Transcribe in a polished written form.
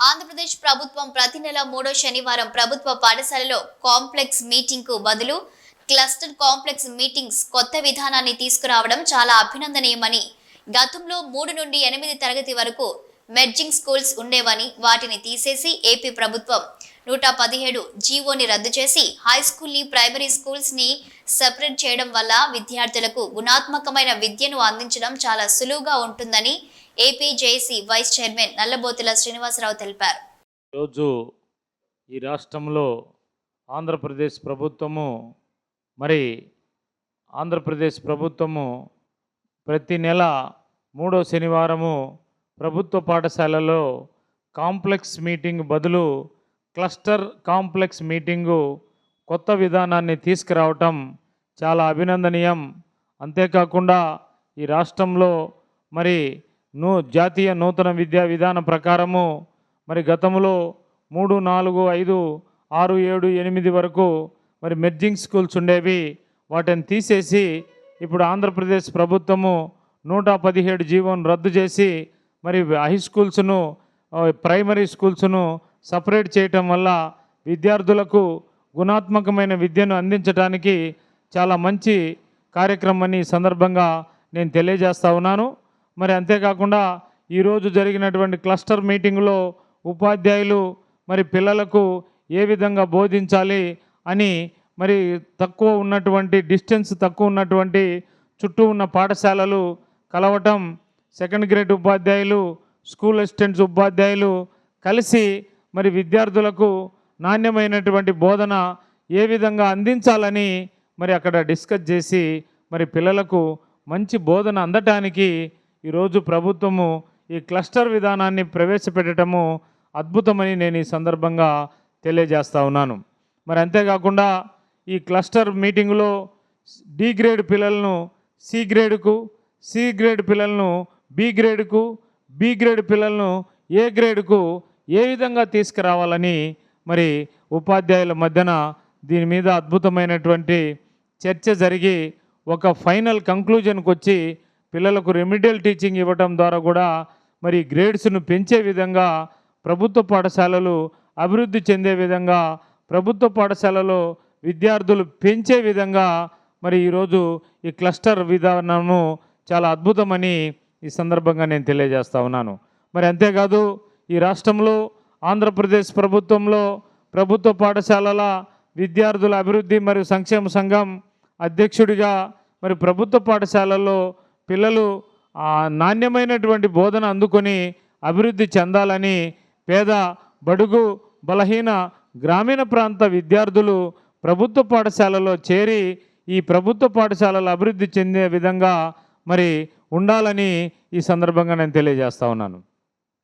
ఆంధ్రప్రదేశ్ ప్రభుత్వం ప్రతి నెల 3వ శనివారం ప్రభుత్వ పాఠశాలలో కాంప్లెక్స్ మీటింగ్ కు బదులు క్లస్టర్ కాంప్లెక్స్ మీటింగ్స్ కొత్త విధానాన్ని తీసుకురావడం చాలా అభినందనీయమని, గతంలో 3 నుండి 8 తరగతి వరకు మెర్జింగ్ స్కూల్స్ ఉండేవని వాటిని తీసేసి ఏపీ ప్రభుత్వం 117 జీవోని రద్దు చేసి హై స్కూల్ ని ప్రైమరీ స్కూల్స్ ని సెపరేట్ చేయడం వల్ల విద్యార్థులకు గుణాత్మకమైన విద్యను అందించడం చాలా సులువుగా ఉంటుందని AP JAC vice chairman Nallabothula Srinivasarao తెలిపారు. ఈరోజు ఈ రాష్ట్రంలో ఆంధ్రప్రదేశ్ ప్రభుత్వము ప్రతి నెల 3వ శనివారము ప్రభుత్వ పాఠశాలలో కాంప్లెక్స్ మీటింగ్ బదులు క్లస్టర్ కాంప్లెక్స్ మీటింగు కొత్త విధానాన్ని తీసుకురావటం చాలా అభినందనీయం. అంతేకాకుండా ఈ రాష్ట్రంలో జాతీయ నూతన విద్యా విధానం ప్రకారము గతంలో 3, 4, 5, 6, 7, 8 వరకు మెర్జింగ్ స్కూల్స్ ఉండేవి. వాటిని తీసేసి ఇప్పుడు ఆంధ్రప్రదేశ్ ప్రభుత్వము 117 జీవోను రద్దు చేసి హై స్కూల్స్ను ప్రైమరీ స్కూల్స్ను సపరేట్ చేయటం వల్ల విద్యార్థులకు గుణాత్మకమైన విద్యను అందించడానికి చాలా మంచి కార్యక్రమాన్ని ఈ సందర్భంగా నేను తెలియజేస్తా ఉన్నాను. అంతేకాకుండా ఈరోజు జరిగినటువంటి క్లస్టర్ మీటింగ్లో ఉపాధ్యాయులు పిల్లలకు ఏ విధంగా బోధించాలి అని తక్కువ ఉన్నటువంటి డిస్టెన్స్ తక్కువ ఉన్నటువంటి చుట్టూ ఉన్న పాఠశాలలు కలవటం, సెకండ్ గ్రేడ్ ఉపాధ్యాయులు, స్కూల్ అసిస్టెంట్స్ ఉపాధ్యాయులు కలిసి విద్యార్థులకు నాణ్యమైనటువంటి బోధన ఏ విధంగా అందించాలని అక్కడ డిస్కస్ చేసి పిల్లలకు మంచి బోధన అందటానికి ఈరోజు ప్రభుత్వము ఈ క్లస్టర్ విధానాన్ని ప్రవేశపెట్టడము అద్భుతమని నేను ఈ సందర్భంగా తెలియజేస్తా ఉన్నాను. అంతేకాకుండా ఈ క్లస్టర్ మీటింగులో డి గ్రేడ్ పిల్లలను సి గ్రేడ్కు, సి గ్రేడ్ పిల్లలను బి గ్రేడ్కు, బి గ్రేడ్ పిల్లలను ఏ గ్రేడ్కు ఏ విధంగా తీసుకురావాలని ఉపాధ్యాయుల మధ్యన దీని మీద అద్భుతమైనటువంటి చర్చ జరిగి ఒక ఫైనల్ కంక్లూజన్కి వచ్చి పిల్లలకు రెమిడియల్ టీచింగ్ ఇవ్వటం ద్వారా కూడా గ్రేడ్స్ను పెంచే విధంగా ప్రభుత్వ పాఠశాలలు అభివృద్ధి చెందే విధంగా ప్రభుత్వ పాఠశాలలో విద్యార్థులు పెంచే విధంగా ఈరోజు ఈ క్లస్టర్ విధానము చాలా అద్భుతమని ఈ సందర్భంగా నేను తెలియజేస్తా ఉన్నాను. అంతేకాదు ఈ రాష్ట్రంలో ఆంధ్రప్రదేశ్ ప్రభుత్వంలో ప్రభుత్వ పాఠశాలల విద్యార్థుల అభివృద్ధి మరియు సంక్షేమ సంఘం అధ్యక్షుడిగా ప్రభుత్వ పాఠశాలల్లో పిల్లలు నాణ్యమైనటువంటి బోధన అందుకొని అభివృద్ధి చెందాలని పేద, బడుగు, బలహీన గ్రామీణ ప్రాంత విద్యార్థులు ప్రభుత్వ పాఠశాలలో చేరి ఈ ప్రభుత్వ పాఠశాలలు అభివృద్ధి చెందే విధంగా ఉండాలని ఈ సందర్భంగా నేను తెలియజేస్తా ఉన్నాను.